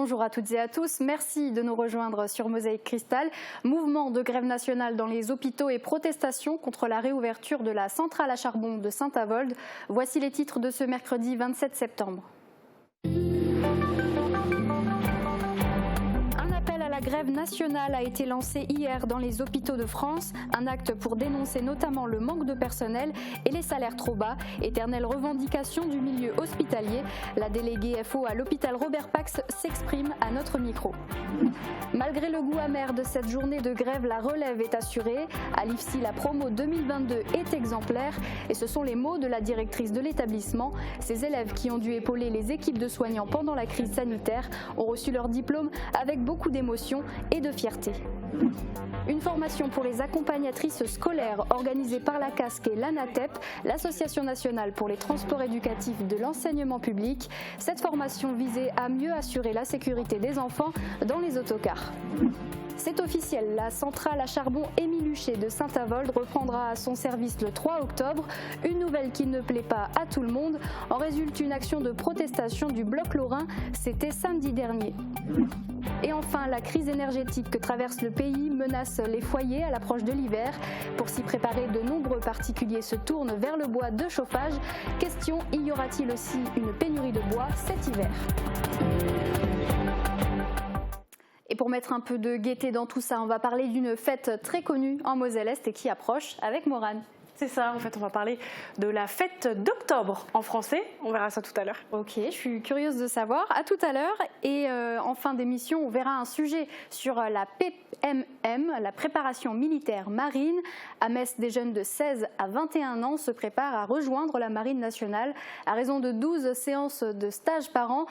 Bonjour à toutes et à tous, merci de nous rejoindre sur Mosaïque Cristal. Mouvement de grève nationale dans les hôpitaux et protestation contre la réouverture de la centrale à charbon de Saint-Avold. Voici les titres de ce mercredi 27 septembre. La grève nationale a été lancée hier dans les hôpitaux de France, un acte pour dénoncer notamment le manque de personnel et les salaires trop bas, éternelle revendication du milieu hospitalier. La déléguée FO à l'hôpital Robert Pax s'exprime à notre micro. Malgré le goût amer de cette journée de grève, la relève est assurée. À l'IFSI, la promo 2022 est exemplaire et ce sont les mots de la directrice de l'établissement. Ces élèves qui ont dû épauler les équipes de soignants pendant la crise sanitaire ont reçu leur diplôme avec beaucoup d'émotion et de fierté. Une formation pour les accompagnatrices scolaires organisée par la CASC et l'ANATEP, l'Association nationale pour les transports éducatifs de l'enseignement public. Cette formation visait à mieux assurer la sécurité des enfants dans les autocars. C'est officiel, la centrale à charbon Émile Huchet de Saint-Avold reprendra son service le 3 octobre. Une nouvelle qui ne plaît pas à tout le monde. En résulte une action de protestation du bloc lorrain, c'était samedi dernier. Et enfin, la crise énergétique que traverse le pays menace les foyers à l'approche de l'hiver. Pour s'y préparer, de nombreux particuliers se tournent vers le bois de chauffage. Question, y aura-t-il aussi une pénurie de bois cet hiver ? Et pour mettre un peu de gaieté dans tout ça, on va parler d'une fête très connue en Moselle-Est et qui approche avec Morane. C'est ça, en fait, on va parler de la fête d'octobre en français. On verra ça tout à l'heure. Ok, je suis curieuse de savoir. À tout à l'heure. Et en fin d'émission, on verra un sujet sur la PMM, la préparation militaire marine. À Metz, des jeunes de 16 à 21 ans se préparent à rejoindre la Marine nationale à raison de 12 séances de stage par an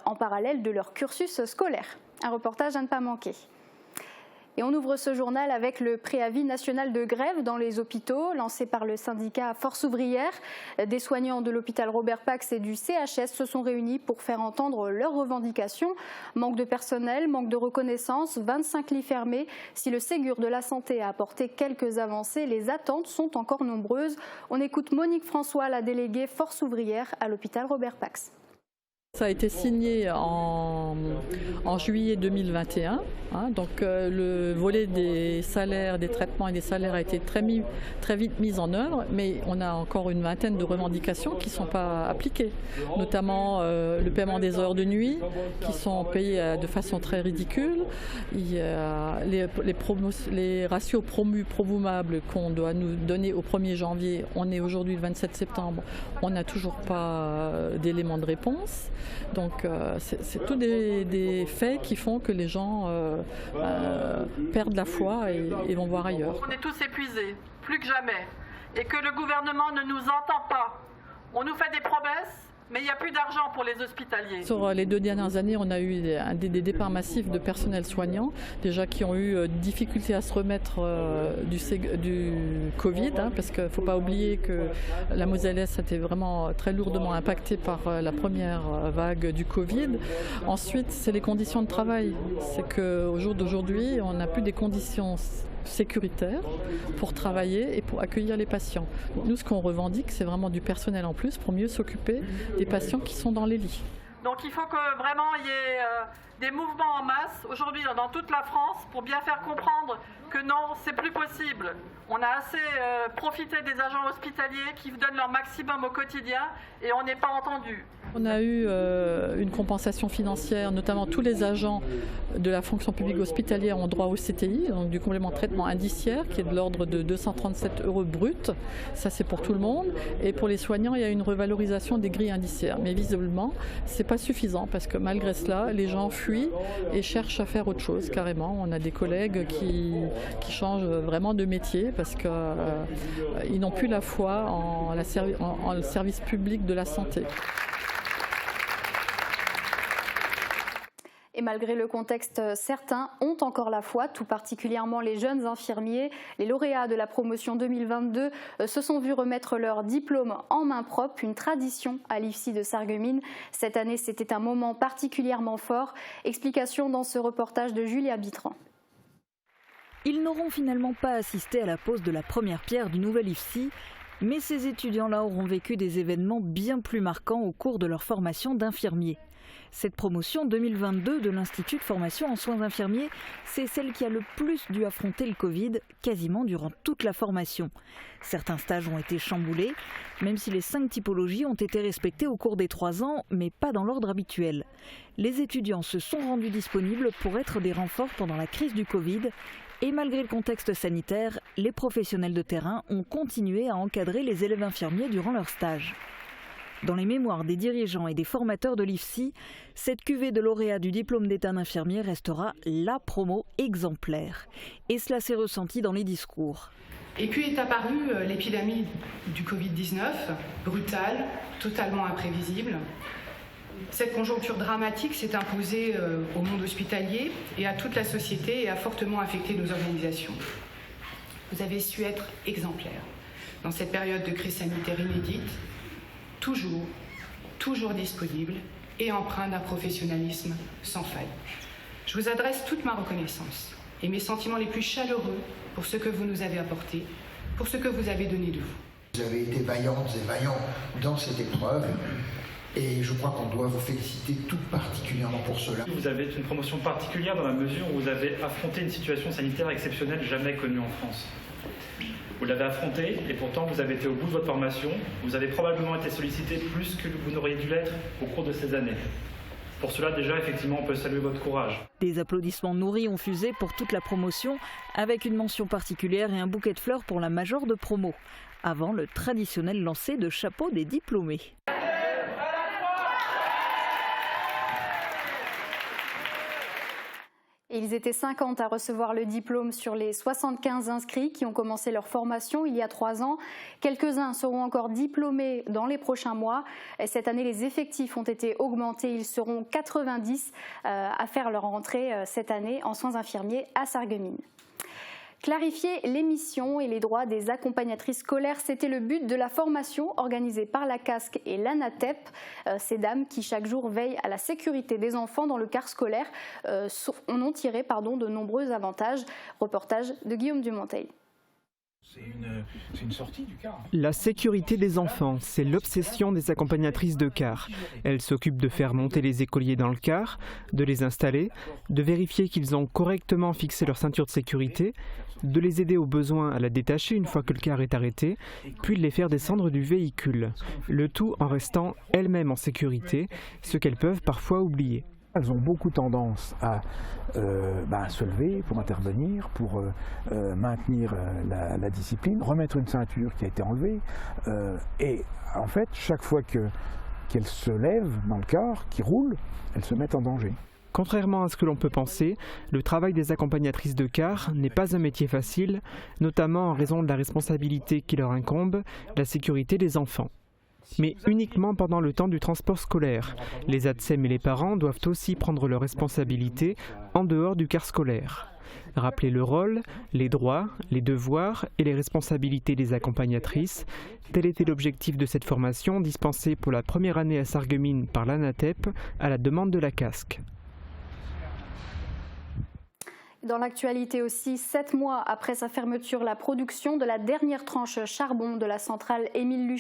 en parallèle de leur cursus scolaire. Un reportage à ne pas manquer. Et on ouvre ce journal avec le préavis national de grève dans les hôpitaux lancé par le syndicat Force ouvrière. Des soignants de l'hôpital Robert Pax et du CHS se sont réunis pour faire entendre leurs revendications. Manque de personnel, manque de reconnaissance, 25 lits fermés. Si le Ségur de la santé a apporté quelques avancées, les attentes sont encore nombreuses. On écoute Monique François, la déléguée Force ouvrière à l'hôpital Robert Pax. Ça a été signé en juillet 2021, donc le volet des salaires, des traitements et des salaires a été très vite mis en œuvre, mais on a encore une vingtaine de revendications qui ne sont pas appliquées, notamment le paiement des heures de nuit qui sont payées de façon très ridicule. Il y a les ratios promuables qu'on doit nous donner au 1er janvier, on est aujourd'hui le 27 septembre, on n'a toujours pas d'éléments de réponse. Donc c'est tous des faits qui font que les gens perdent la foi et vont voir ailleurs. On est tous épuisés, plus que jamais, et que le gouvernement ne nous entend pas. On nous fait des promesses, mais il n'y a plus d'argent pour les hospitaliers. Sur les 2 dernières années, on a eu des départs massifs de personnel soignant, déjà qui ont eu difficulté à se remettre du Covid, parce qu'il ne faut pas oublier que la Moselle-Est a été vraiment très lourdement impactée par la première vague du Covid. Ensuite, c'est les conditions de travail. C'est qu'au jour d'aujourd'hui, on n'a plus des conditions sécuritaire pour travailler et pour accueillir les patients. Nous, ce qu'on revendique, c'est vraiment du personnel en plus pour mieux s'occuper des patients qui sont dans les lits. Donc il faut que vraiment il y ait des mouvements en masse aujourd'hui dans toute la France pour bien faire comprendre que non, c'est plus possible. On a assez profité des agents hospitaliers qui donnent leur maximum au quotidien et on n'est pas entendu. On a eu une compensation financière, notamment tous les agents de la fonction publique hospitalière ont droit au CTI, donc du complément de traitement indiciaire qui est de l'ordre de 237 € brut. Ça c'est pour tout le monde. Et pour les soignants, il y a une revalorisation des grilles indiciaires. Mais visiblement, c'est pas suffisant parce que malgré cela, les gens fuient et cherchent à faire autre chose carrément. On a des collègues qui changent vraiment de métier parce qu'ils n'ont plus la foi en le service public de la santé. Et malgré le contexte, certains ont encore la foi, tout particulièrement les jeunes infirmiers. Les lauréats de la promotion 2022 se sont vus remettre leur diplôme en main propre, une tradition à l'IFSI de Sarreguemines. Cette année, c'était un moment particulièrement fort. Explication dans ce reportage de Julia Bitran. Ils n'auront finalement pas assisté à la pose de la première pierre du nouvel IFSI, mais ces étudiants-là auront vécu des événements bien plus marquants au cours de leur formation d'infirmiers. Cette promotion 2022 de l'Institut de formation en soins infirmiers, c'est celle qui a le plus dû affronter le Covid, quasiment durant toute la formation. Certains stages ont été chamboulés, même si les 5 typologies ont été respectées au cours des 3 ans, mais pas dans l'ordre habituel. Les étudiants se sont rendus disponibles pour être des renforts pendant la crise du Covid. Et malgré le contexte sanitaire, les professionnels de terrain ont continué à encadrer les élèves infirmiers durant leur stage. Dans les mémoires des dirigeants et des formateurs de l'IFSI, cette cuvée de lauréats du diplôme d'état d'infirmier restera la promo exemplaire. Et cela s'est ressenti dans les discours. Et puis est apparue l'épidémie du Covid-19, brutale, totalement imprévisible. Cette conjoncture dramatique s'est imposée au monde hospitalier et à toute la société et a fortement affecté nos organisations. Vous avez su être exemplaires dans cette période de crise sanitaire inédite, toujours disponible et empreint d'un professionnalisme sans faille. Je vous adresse toute ma reconnaissance et mes sentiments les plus chaleureux pour ce que vous nous avez apporté, pour ce que vous avez donné de vous. Vous avez été vaillantes et vaillants dans cette épreuve. Et je crois qu'on doit vous féliciter tout particulièrement pour cela. Vous avez une promotion particulière dans la mesure où vous avez affronté une situation sanitaire exceptionnelle jamais connue en France. Vous l'avez affrontée et pourtant vous avez été au bout de votre formation. Vous avez probablement été sollicité plus que vous n'auriez dû l'être au cours de ces années. Pour cela, déjà, effectivement, on peut saluer votre courage. Des applaudissements nourris ont fusé pour toute la promotion, avec une mention particulière et un bouquet de fleurs pour la majeure de promo, avant le traditionnel lancer de chapeau des diplômés. Ils étaient 50 à recevoir le diplôme sur les 75 inscrits qui ont commencé leur formation il y a 3 ans. Quelques-uns seront encore diplômés dans les prochains mois. Cette année, les effectifs ont été augmentés. Ils seront 90 à faire leur rentrée cette année en soins infirmiers à Sarreguemines. Clarifier les missions et les droits des accompagnatrices scolaires, c'était le but de la formation organisée par la CASC et l'ANATEP. Ces dames qui chaque jour veillent à la sécurité des enfants dans le quart scolaire en ont tiré de nombreux avantages. Reportage de Guillaume Dumonteil. C'est une sortie du car. La sécurité des enfants, c'est l'obsession des accompagnatrices de car. Elles s'occupent de faire monter les écoliers dans le car, de les installer, de vérifier qu'ils ont correctement fixé leur ceinture de sécurité, de les aider au besoin à la détacher une fois que le car est arrêté, puis de les faire descendre du véhicule. Le tout en restant elles-mêmes en sécurité, ce qu'elles peuvent parfois oublier. Elles ont beaucoup tendance à se lever pour intervenir, pour maintenir la discipline, remettre une ceinture qui a été enlevée. Et en fait, chaque fois qu'elles se lèvent dans le car, qui roule, elles se mettent en danger. Contrairement à ce que l'on peut penser, le travail des accompagnatrices de car n'est pas un métier facile, notamment en raison de la responsabilité qui leur incombe, la sécurité des enfants. Mais uniquement pendant le temps du transport scolaire. Les ATSEM et les parents doivent aussi prendre leurs responsabilités en dehors du car scolaire. Rappeler le rôle, les droits, les devoirs et les responsabilités des accompagnatrices, tel était l'objectif de cette formation dispensée pour la première année à Sarreguemines par l'ANATEP à la demande de la CASC. Dans l'actualité aussi, 7 mois après sa fermeture, la production de la dernière tranche charbon de la centrale Émile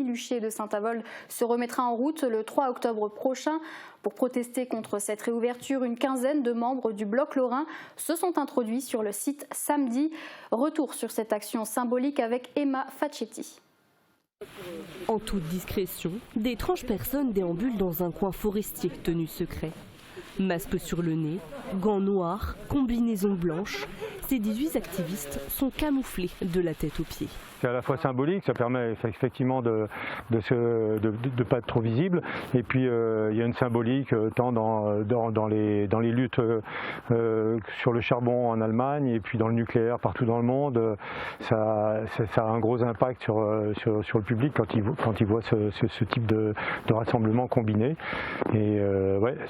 Huchet de Saint-Avold se remettra en route le 3 octobre prochain. Pour protester contre cette réouverture, une quinzaine de membres du Bloc Lorrain se sont introduits sur le site samedi. Retour sur cette action symbolique avec Emma Facchetti. En toute discrétion, d'étranges personnes déambulent dans un coin forestier tenu secret. Masque sur le nez, gants noirs, combinaisons blanches, ces 18 activistes sont camouflés de la tête aux pieds. C'est à la fois symbolique, ça permet effectivement de pas être trop visible. Et puis il y a une symbolique tant dans les luttes sur le charbon en Allemagne et puis dans le nucléaire partout dans le monde. Ça a un gros impact sur le public quand il voit ce type de rassemblement combiné. Et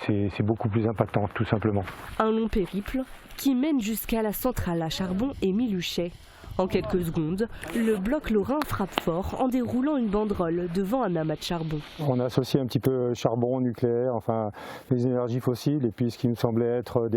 c'est beaucoup plus impactant tout simplement. Un long périple qui mène jusqu'à la centrale à charbon Émile Huchet. En quelques secondes, le bloc lorrain frappe fort en déroulant une banderole devant un amas de charbon. On a associé un petit peu charbon, nucléaire, enfin les énergies fossiles, et puis ce qui me semblait être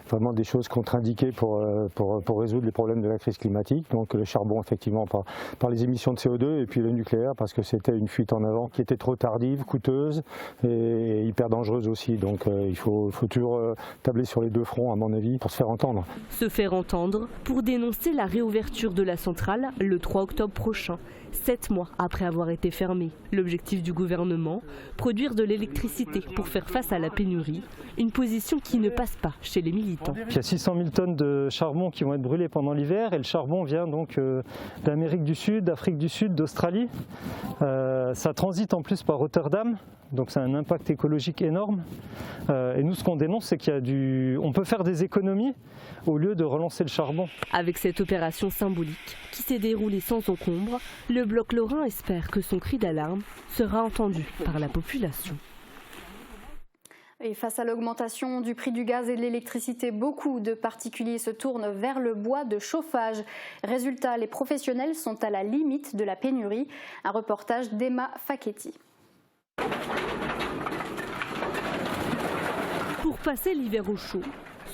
vraiment des choses contre-indiquées pour résoudre les problèmes de la crise climatique. Donc le charbon effectivement par les émissions de CO2, et puis le nucléaire parce que c'était une fuite en avant qui était trop tardive, coûteuse et hyper dangereuse aussi. Donc il faut toujours tabler sur les deux fronts à mon avis pour se faire entendre. Se faire entendre pour dénoncer la réouverture de la centrale le 3 octobre prochain, 7 mois après avoir été fermée. L'objectif du gouvernement, produire de l'électricité pour faire face à la pénurie, une position qui ne passe pas chez les militants. Il y a 600 000 tonnes de charbon qui vont être brûlées pendant l'hiver, et le charbon vient donc d'Amérique du Sud, d'Afrique du Sud, d'Australie. Ça transite en plus par Rotterdam, donc c'est un impact écologique énorme. Et nous, ce qu'on dénonce, c'est on peut faire des économies au lieu de relancer le charbon. Avec cette opération symbolique qui s'est déroulée sans encombre, le bloc lorrain espère que son cri d'alarme sera entendu par la population. Et face à l'augmentation du prix du gaz et de l'électricité, beaucoup de particuliers se tournent vers le bois de chauffage. Résultat, les professionnels sont à la limite de la pénurie. Un reportage d'Emma Facchetti. Pour passer l'hiver au chaud,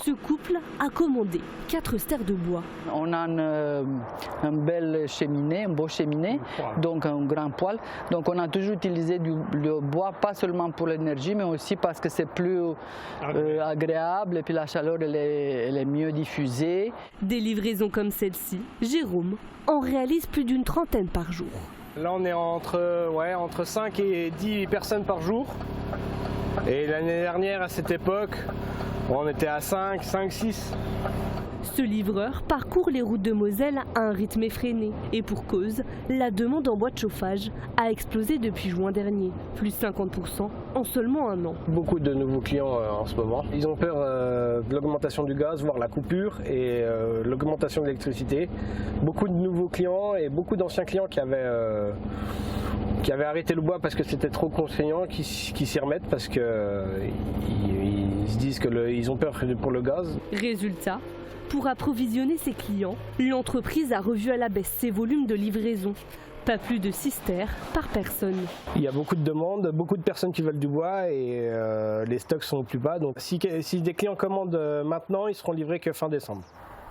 ce couple a commandé 4 stères de bois. On a une belle cheminée, un beau cheminée, donc un grand poêle. Donc on a toujours utilisé le bois, pas seulement pour l'énergie, mais aussi parce que c'est plus agréable et puis la chaleur elle est mieux diffusée. Des livraisons comme celle-ci, Jérôme en réalise plus d'une trentaine par jour. Là on est entre 5 et 10 personnes par jour. Et l'année dernière à cette époque, on était à 5, 6. Ce livreur parcourt les routes de Moselle à un rythme effréné. Et pour cause, la demande en bois de chauffage a explosé depuis juin dernier, plus 50% en seulement un an. Beaucoup de nouveaux clients en ce moment. Ils ont peur de l'augmentation du gaz, voire la coupure et l'augmentation de l'électricité. Beaucoup de nouveaux clients et beaucoup d'anciens clients qui avaient arrêté le bois parce que c'était trop contraignant, qui s'y remettent parce qu'ils se disent qu'ils ont peur pour le gaz. Résultat, pour approvisionner ses clients, l'entreprise a revu à la baisse ses volumes de livraison. Pas plus de 6 stères par personne. Il y a beaucoup de demandes, beaucoup de personnes qui veulent du bois et les stocks sont au plus bas. Donc si des clients commandent maintenant, ils seront livrés que fin décembre.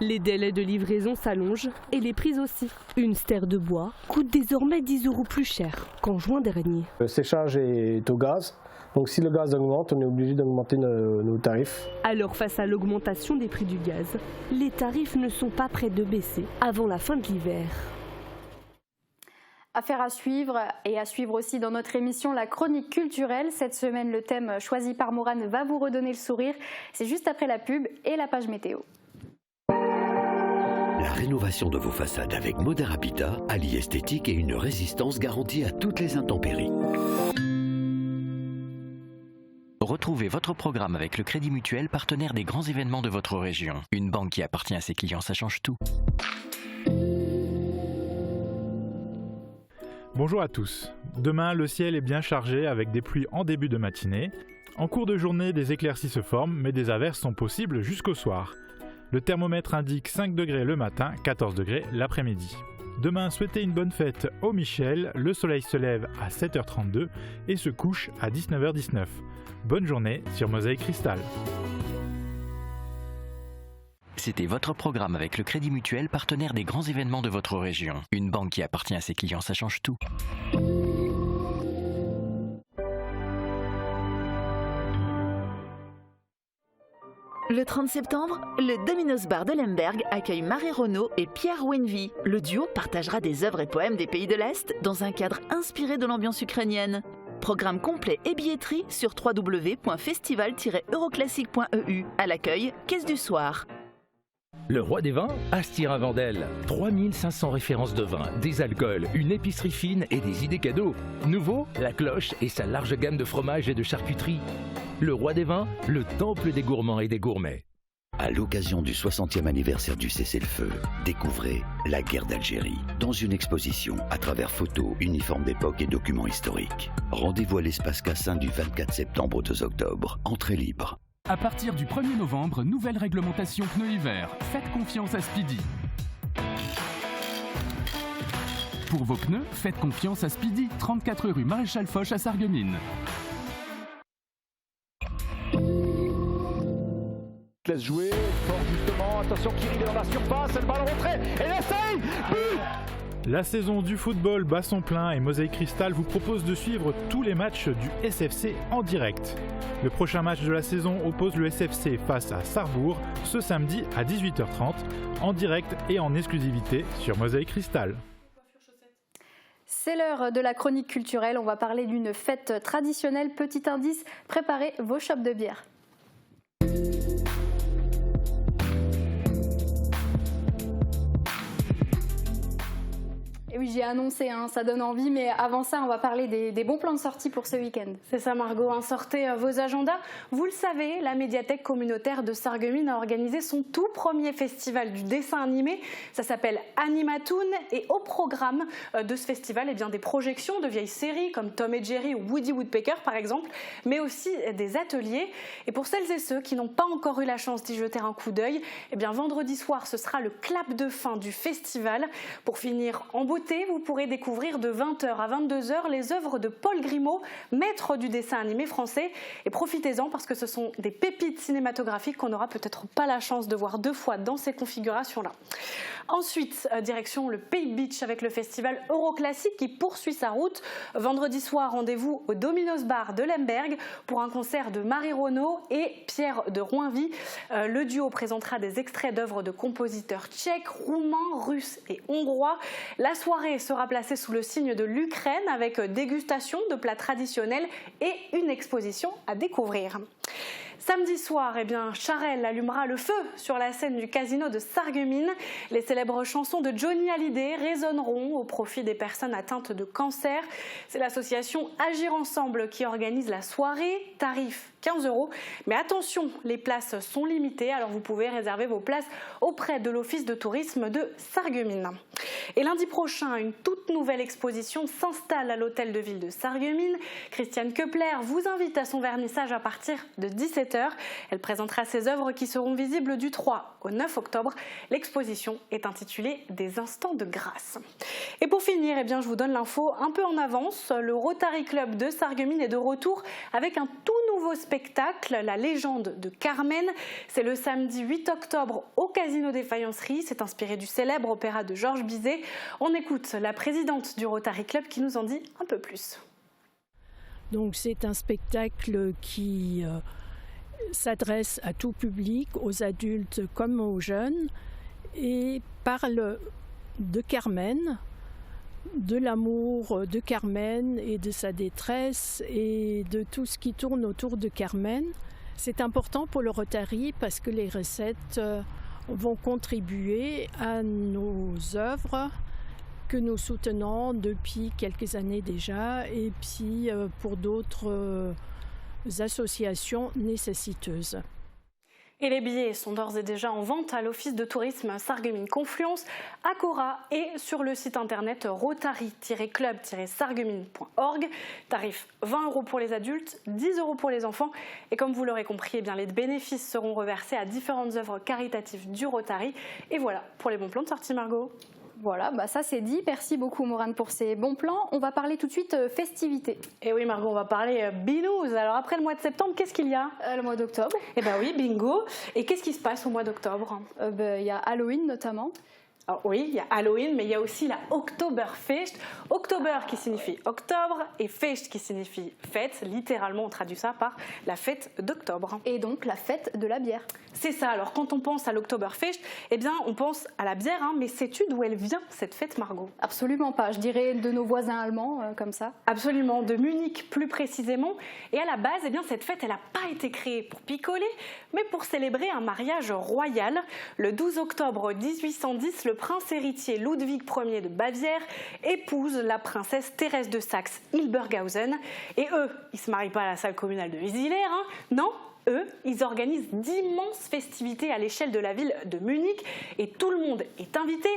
Les délais de livraison s'allongent et les prix aussi. Une stère de bois coûte désormais 10 € plus cher qu'en juin dernier. Le séchage est au gaz, donc si le gaz augmente, on est obligé d'augmenter nos tarifs. Alors face à l'augmentation des prix du gaz, les tarifs ne sont pas près de baisser avant la fin de l'hiver. Affaire à suivre et à suivre aussi dans notre émission La Chronique Culturelle. Cette semaine, le thème choisi par Morane va vous redonner le sourire. C'est juste après la pub et la page météo. La rénovation de vos façades avec Modern Habitat allie esthétique et une résistance garantie à toutes les intempéries. Retrouvez votre programme avec le Crédit Mutuel, partenaire des grands événements de votre région. Une banque qui appartient à ses clients, ça change tout. Bonjour à tous. Demain, le ciel est bien chargé avec des pluies en début de matinée. En cours de journée, des éclaircies se forment, mais des averses sont possibles jusqu'au soir. Le thermomètre indique 5 degrés le matin, 14 degrés l'après-midi. Demain, souhaitez une bonne fête au Michel. Le soleil se lève à 7h32 et se couche à 19h19. Bonne journée sur Mosaïque Cristal. C'était votre programme avec le Crédit Mutuel, partenaire des grands événements de votre région. Une banque qui appartient à ses clients, ça change tout. Le 30 septembre, le Domino's Bar de Lemberg accueille Marie Renaud et Pierre Wenvy. Le duo partagera des œuvres et poèmes des pays de l'Est dans un cadre inspiré de l'ambiance ukrainienne. Programme complet et billetterie sur www.festival-euroclassique.eu. À l'accueil, caisse du soir. Le roi des vins, Astirin-Vendel. 3500 références de vins, des alcools, une épicerie fine et des idées cadeaux. Nouveau, la cloche et sa large gamme de fromages et de charcuterie. Le roi des vins, le temple des gourmands et des gourmets. À l'occasion du 60e anniversaire du cessez-le-feu, découvrez la guerre d'Algérie dans une exposition à travers photos, uniformes d'époque et documents historiques. Rendez-vous à l'espace Cassin du 24 septembre au 2 octobre. Entrée libre. À partir du 1er novembre, nouvelle réglementation pneus hiver. Faites confiance à Speedy. Pour vos pneus, faites confiance à Speedy, 34 rue Maréchal Foch à Sarreguemines. Laisse jouer, fort justement, attention Kirill est dans la surface, le ballon rentré, et l'essaye, but. La saison du football bat son plein et Mosaïque Cristal vous propose de suivre tous les matchs du SFC en direct. Le prochain match de la saison oppose le SFC face à Sarrebourg ce samedi à 18h30 en direct et en exclusivité sur Mosaïque Cristal. C'est l'heure de la chronique culturelle, on va parler d'une fête traditionnelle. Petit indice, préparez vos chopes de bière. Et oui, j'ai annoncé, ça donne envie, mais avant ça, on va parler des bons plans de sortie pour ce week-end. C'est ça Margot, sortez vos agendas. Vous le savez, la médiathèque communautaire de Sarreguemines a organisé son tout premier festival du dessin animé. Ça s'appelle Animatoon et au programme de ce festival, des projections de vieilles séries comme Tom et Jerry ou Woody Woodpecker par exemple, mais aussi des ateliers. Et pour celles et ceux qui n'ont pas encore eu la chance d'y jeter un coup d'œil, vendredi soir, ce sera le clap de fin du festival. Pour finir en beauté, vous pourrez découvrir de 20h à 22h les œuvres de Paul Grimaud, maître du dessin animé français. Et profitez-en parce que ce sont des pépites cinématographiques qu'on n'aura peut-être pas la chance de voir deux fois dans ces configurations-là. Ensuite, direction le Pays Beach avec le festival Euroclassique qui poursuit sa route. Vendredi soir, rendez-vous au Domino's Bar de Lemberg pour un concert de Marie Renaud et Pierre de Roinvy. Le duo présentera des extraits d'œuvres de compositeurs tchèques, roumains, russes et hongrois. La soirée sera placée sous le signe de l'Ukraine avec dégustation de plats traditionnels et une exposition à découvrir. Samedi soir, Charelle allumera le feu sur la scène du casino de Sarreguemines. Les célèbres chansons de Johnny Hallyday résonneront au profit des personnes atteintes de cancer. C'est l'association Agir Ensemble qui organise la soirée. Tarif 15 €. Mais attention, les places sont limitées, alors vous pouvez réserver vos places auprès de l'Office de tourisme de Sarreguemines. Et lundi prochain, une toute nouvelle exposition s'installe à l'hôtel de ville de Sarreguemines. Christiane Keupler vous invite à son vernissage à partir de 17h. Elle présentera ses œuvres qui seront visibles du 3 au 9 octobre. L'exposition est intitulée Des instants de grâce. Et pour finir, je vous donne l'info un peu en avance. Le Rotary Club de Sarreguemines est de retour avec un tout nouveau spectacle, La légende de Carmen. C'est le samedi 8 octobre au Casino des Faïenceries. C'est inspiré du célèbre opéra de Georges Bizet. On écoute la présidente du Rotary Club qui nous en dit un peu plus. Donc c'est un spectacle qui s'adresse à tout public, aux adultes comme aux jeunes, et parle de Carmen, de l'amour de Carmen et de sa détresse et de tout ce qui tourne autour de Carmen. C'est important pour le Rotary parce que les recettes vont contribuer à nos œuvres que nous soutenons depuis quelques années déjà, et puis pour d'autres associations nécessiteuses. Et les billets sont d'ores et déjà en vente à l'Office de tourisme Sarreguemines Confluence, à Cora et sur le site internet rotary-club-sarreguemines.org. Tarif 20 € pour les adultes, 10 € pour les enfants. Et comme vous l'aurez compris, les bénéfices seront reversés à différentes œuvres caritatives du Rotary. Et voilà pour les bons plans de sortie, Margot. Voilà, ça c'est dit. Merci beaucoup Morane pour ces bons plans. On va parler tout de suite festivités. Et oui Margot, on va parler binous. Alors après le mois de septembre, qu'est-ce qu'il y a ? Le mois d'octobre. Eh bien oui, bingo. Et qu'est-ce qui se passe au mois d'octobre ? Il y a Halloween notamment. Alors oui, il y a Halloween, mais il y a aussi la Oktoberfest. Oktober qui signifie octobre et Fest qui signifie fête. Littéralement, on traduit ça par la fête d'octobre. Et donc la fête de la bière. C'est ça. Alors quand on pense à l'Oktoberfest, on pense à la bière. Mais sais-tu d'où elle vient, cette fête, Margot ? Absolument pas. Je dirais de nos voisins allemands, comme ça. Absolument, de Munich plus précisément. Et à la base, cette fête, elle n'a pas été créée pour picoler, mais pour célébrer un mariage royal. Le 12 octobre 1810, le prince héritier Ludwig Ier de Bavière épouse la princesse Thérèse de Saxe-Hildburghausen. Et eux, ils ne se marient pas à la salle communale de Viziller, non, eux, ils organisent d'immenses festivités à l'échelle de la ville de Munich et tout le monde est invité.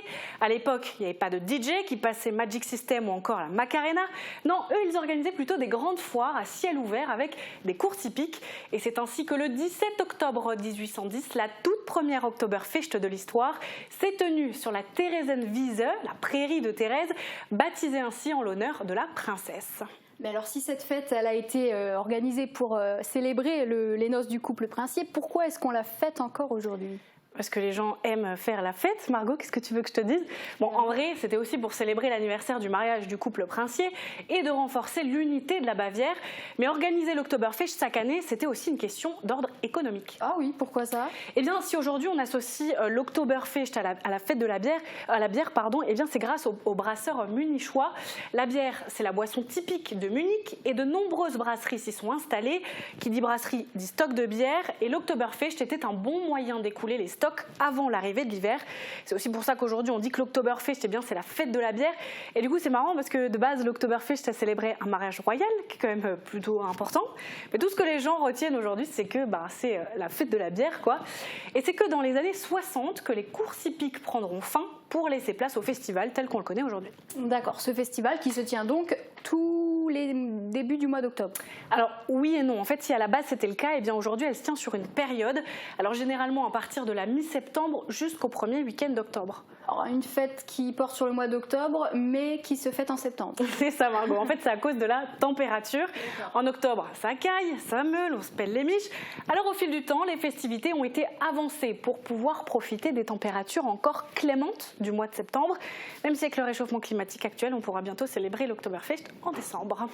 À l'époque, il n'y avait pas de DJ qui passait Magic System ou encore la Macarena. Non, eux, ils organisaient plutôt des grandes foires à ciel ouvert avec des courses hippiques. Et c'est ainsi que le 17 octobre 1810, la toute première Oktoberfest de l'histoire s'est tenue sur la Theresienwiese, la prairie de Thérèse, baptisée ainsi en l'honneur de la princesse. Mais alors si cette fête elle a été organisée pour célébrer les noces du couple princier, pourquoi est-ce qu'on la fête encore aujourd'hui ? Parce que les gens aiment faire la fête. Margot, qu'est-ce que tu veux que je te dise ? Bon, en vrai, c'était aussi pour célébrer l'anniversaire du mariage du couple princier et de renforcer l'unité de la Bavière. Mais organiser l'Oktoberfest chaque année, c'était aussi une question d'ordre économique. Ah oui, pourquoi ça ? Eh bien, si aujourd'hui on associe l'Oktoberfest à la fête de la bière, eh bien c'est grâce aux brasseurs munichois. La bière, c'est la boisson typique de Munich et de nombreuses brasseries s'y sont installées. Qui dit brasserie dit stock de bière et l'Oktoberfest était un bon moyen d'écouler les stocks avant l'arrivée de l'hiver. C'est aussi pour ça qu'aujourd'hui on dit que l'Oktoberfest, eh bien, c'est la fête de la bière. Et du coup c'est marrant parce que de base l'Oktoberfest a célébré un mariage royal qui est quand même plutôt important. Mais tout ce que les gens retiennent aujourd'hui c'est que c'est la fête de la bière quoi. Et c'est que dans les années 60 que les courses hippiques prendront fin pour laisser place au festival tel qu'on le connaît aujourd'hui. D'accord, ce festival qui se tient donc tous les débuts du mois d'octobre. Alors oui et non, en fait si à la base c'était le cas, eh bien aujourd'hui elle se tient sur une période, alors généralement à partir de la mi-septembre jusqu'au premier week-end d'octobre. Alors, une fête qui porte sur le mois d'octobre mais qui se fête en septembre. C'est ça Margot, en fait c'est à cause de la température. En octobre ça caille, ça meule, on se pèle les miches. Alors au fil du temps les festivités ont été avancées pour pouvoir profiter des températures encore clémentes du mois de septembre. Même si avec le réchauffement climatique actuel on pourra bientôt célébrer l'Oktoberfest en décembre.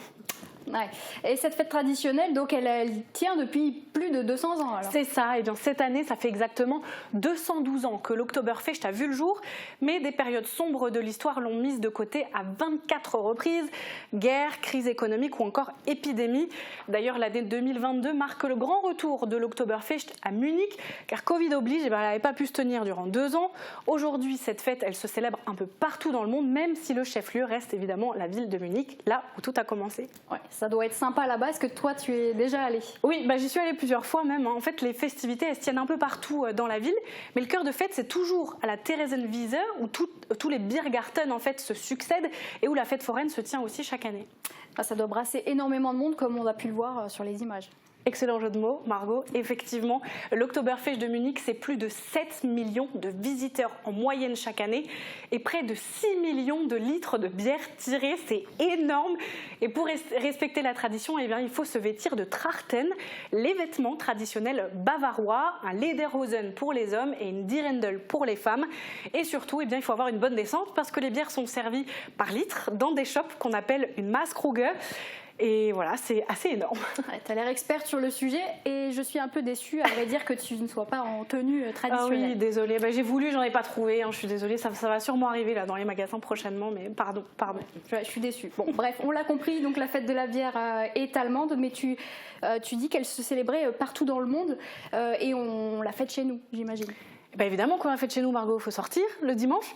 Ouais. Et cette fête traditionnelle, donc elle tient depuis plus de 200 ans alors. C'est ça, et bien cette année ça fait exactement 212 ans que l'Oktoberfest a vu le jour, mais des périodes sombres de l'histoire l'ont mise de côté à 24 reprises, guerre, crise économique ou encore épidémie. D'ailleurs l'année 2022 marque le grand retour de l'Oktoberfest à Munich, car Covid oblige, elle n'avait pas pu se tenir durant 2 ans. Aujourd'hui cette fête elle se célèbre un peu partout dans le monde, même si le chef-lieu reste évidemment la ville de Munich, là où tout a commencé. Ouais, ça doit être sympa là-bas. Est-ce que toi tu es déjà allée ? Oui, j'y suis allée plusieurs fois même. En fait les festivités elles se tiennent un peu partout dans la ville, mais le cœur de fête c'est toujours à la Theresienwiese où tous les Biergarten en fait se succèdent et où la fête foraine se tient aussi chaque année. Ça doit brasser énormément de monde comme on a pu le voir sur les images. Excellent jeu de mots, Margot. Effectivement, l'Oktoberfest de Munich, c'est plus de 7 millions de visiteurs en moyenne chaque année et près de 6 millions de litres de bière tirée. C'est énorme. Et pour respecter la tradition, eh bien, il faut se vêtir de Trachten, les vêtements traditionnels bavarois, un Lederhosen pour les hommes et une Dirndl pour les femmes. Et surtout, eh bien, il faut avoir une bonne descente parce que les bières sont servies par litre dans des shops qu'on appelle une Maßkrüge. Et voilà, c'est assez énorme. Ouais, tu as l'air experte sur le sujet et je suis un peu déçue, à vrai dire, que tu ne sois pas en tenue traditionnelle. Ah oui, désolée. J'ai voulu, j'en ai pas trouvé. Je suis désolée, ça va sûrement arriver là dans les magasins prochainement, mais pardon. Je suis déçue. Bon, bref, on l'a compris, donc la fête de la bière est allemande, mais tu dis qu'elle se célébrait partout dans le monde et on l'a fête chez nous, j'imagine. Évidemment qu'on l'a fait chez nous, Margot, il faut sortir le dimanche.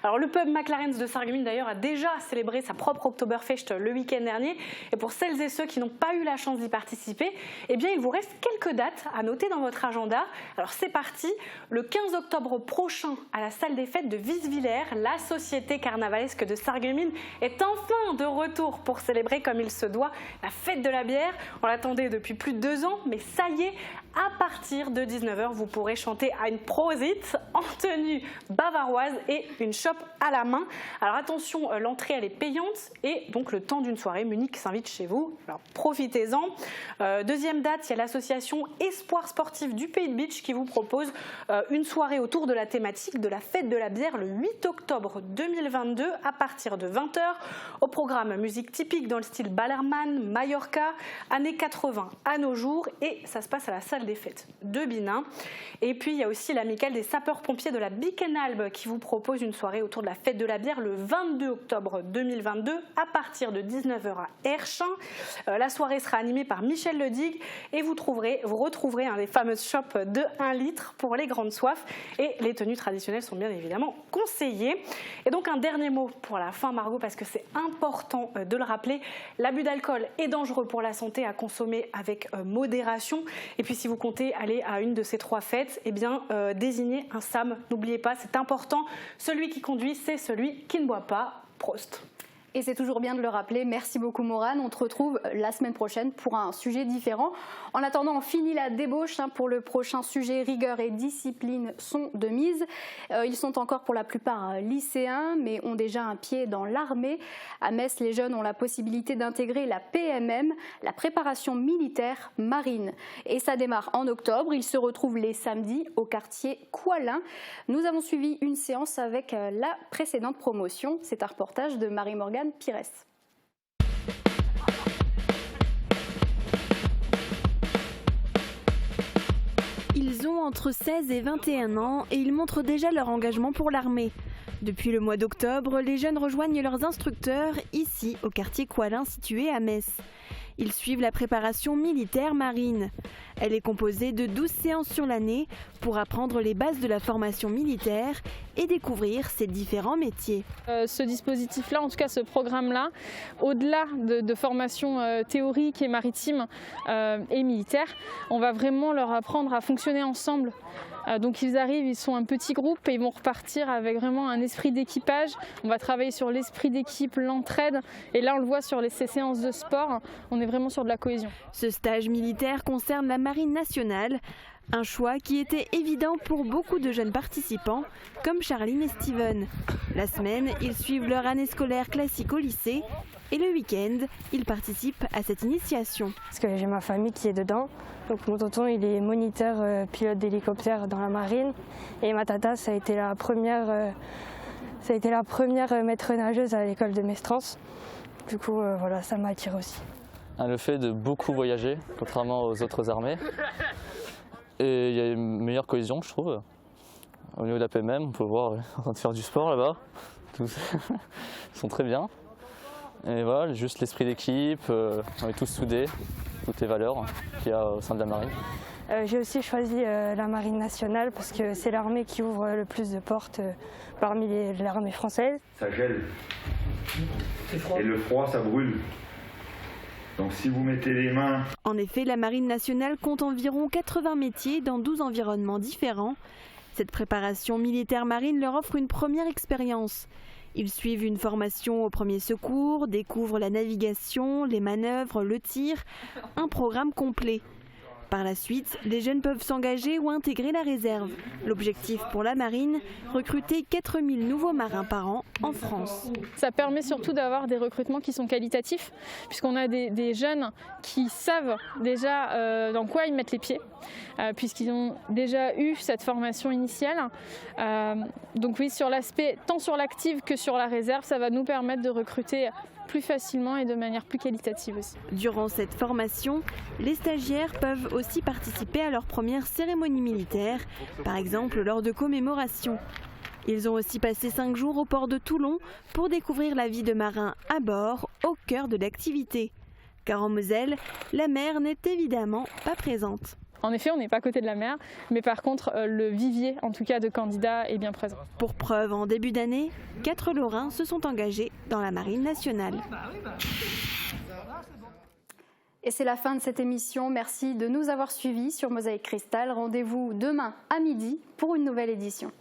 Alors le pub McLaren's de Sarreguemines d'ailleurs a déjà célébré sa propre Oktoberfest le week-end dernier. Et pour celles et ceux qui n'ont pas eu la chance d'y participer, il vous reste quelques dates à noter dans votre agenda. Alors c'est parti, le 15 octobre prochain à la salle des fêtes de Wieswiller, la société carnavalesque de Sarreguemines est enfin de retour pour célébrer comme il se doit la fête de la bière. On l'attendait depuis plus de 2 ans, mais ça y est, à partir de 19h, vous pourrez chanter à une Prosit en tenue bavaroise et une chope à la main. Alors attention, l'entrée elle est payante et donc le temps d'une soirée, Munich s'invite chez vous. Alors profitez-en. Deuxième date, il y a l'association Espoir Sportif du Pays de Bitche qui vous propose une soirée autour de la thématique de la fête de la bière le 8 octobre 2022 à partir de 20h. Au programme musique typique dans le style Ballermann, Mallorca, années 80 à nos jours et ça se passe à la salle des fêtes de Binin. Et puis il y a aussi l'amicale syndicale des sapeurs-pompiers de la Biquenalbe qui vous propose une soirée autour de la fête de la bière le 22 octobre 2022 à partir de 19h à Herchin. La soirée sera animée par Michel Ledigue et vous retrouverez les fameuses chopes de 1 litre pour les grandes soifs et les tenues traditionnelles sont bien évidemment conseillées. Et donc un dernier mot pour la fin, Margot, parce que c'est important de le rappeler, l'abus d'alcool est dangereux pour la santé, à consommer avec modération. Et puis si vous comptez aller à une de ces 3 fêtes, eh bien désignez un SAM. N'oubliez pas, c'est important. Celui qui conduit, c'est celui qui ne boit pas. Prost. Et c'est toujours bien de le rappeler. Merci beaucoup Maurane. On te retrouve la semaine prochaine pour un sujet différent. En attendant, on finit la débauche pour le prochain sujet. Rigueur et discipline sont de mise. Ils sont encore pour la plupart lycéens, mais ont déjà un pied dans l'armée. À Metz, les jeunes ont la possibilité d'intégrer la PMM, la préparation militaire marine. Et ça démarre en octobre. Ils se retrouvent les samedis au quartier Coilin. Nous avons suivi une séance avec la précédente promotion. C'est un reportage de Marie-Morgane Pires. Ils ont entre 16 et 21 ans et ils montrent déjà leur engagement pour l'armée. Depuis le mois d'octobre, les jeunes rejoignent leurs instructeurs ici au quartier Coilin situé à Metz. Ils suivent la préparation militaire marine. Elle est composée de 12 séances sur l'année pour apprendre les bases de la formation militaire et découvrir ses différents métiers. Ce dispositif-là, en tout cas ce programme-là, au-delà de formation théorique et maritime et militaire, on va vraiment leur apprendre à fonctionner ensemble. Donc ils arrivent, ils sont un petit groupe et ils vont repartir avec vraiment un esprit d'équipage. On va travailler sur l'esprit d'équipe, l'entraide et là on le voit sur ces séances de sport, on est vraiment sur de la cohésion. Ce stage militaire concerne la Marine nationale, un choix qui était évident pour beaucoup de jeunes participants comme Charline et Steven. La semaine, ils suivent leur année scolaire classique au lycée et le week-end, ils participent à cette initiation. Parce que j'ai ma famille qui est dedans. Donc mon tonton il est moniteur pilote d'hélicoptère dans la marine et ma tata ça a été la première maître nageuse à l'école de Mestrance. Du coup voilà, ça m'a attiré aussi. Le fait de beaucoup voyager, contrairement aux autres armées. Et il y a une meilleure cohésion je trouve. Au niveau de la PMM, on peut voir en train de faire du sport là-bas. Ils sont très bien. Et voilà, juste l'esprit d'équipe, on est tous soudés, toutes les valeurs qu'il y a au sein de la marine. J'ai aussi choisi la Marine nationale parce que c'est l'armée qui ouvre le plus de portes parmi l'armée française. Ça gèle. Et le froid, ça brûle. Donc si vous mettez les mains... En effet, la Marine nationale compte environ 80 métiers dans 12 environnements différents. Cette préparation militaire marine leur offre une première expérience. Ils suivent une formation au premier secours, découvrent la navigation, les manœuvres, le tir, un programme complet. Par la suite, les jeunes peuvent s'engager ou intégrer la réserve. L'objectif pour la marine, recruter 4000 nouveaux marins par an en France. Ça permet surtout d'avoir des recrutements qui sont qualitatifs, puisqu'on a des jeunes qui savent déjà dans quoi ils mettent les pieds, puisqu'ils ont déjà eu cette formation initiale. Donc oui, sur l'aspect, tant sur l'active que sur la réserve, ça va nous permettre de recruter plus facilement et de manière plus qualitative aussi. Durant cette formation, les stagiaires peuvent aussi participer à leur première cérémonie militaire, par exemple lors de commémorations. Ils ont aussi passé 5 jours au port de Toulon pour découvrir la vie de marins à bord, au cœur de l'activité. Car en Moselle, la mer n'est évidemment pas présente. En effet, on n'est pas à côté de la mer, mais par contre, le vivier, en tout cas de candidats, est bien présent. Pour preuve, en début d'année, 4 Lorrains se sont engagés dans la Marine nationale. Et c'est la fin de cette émission. Merci de nous avoir suivis sur Mosaïque Cristal. Rendez-vous demain à midi pour une nouvelle édition.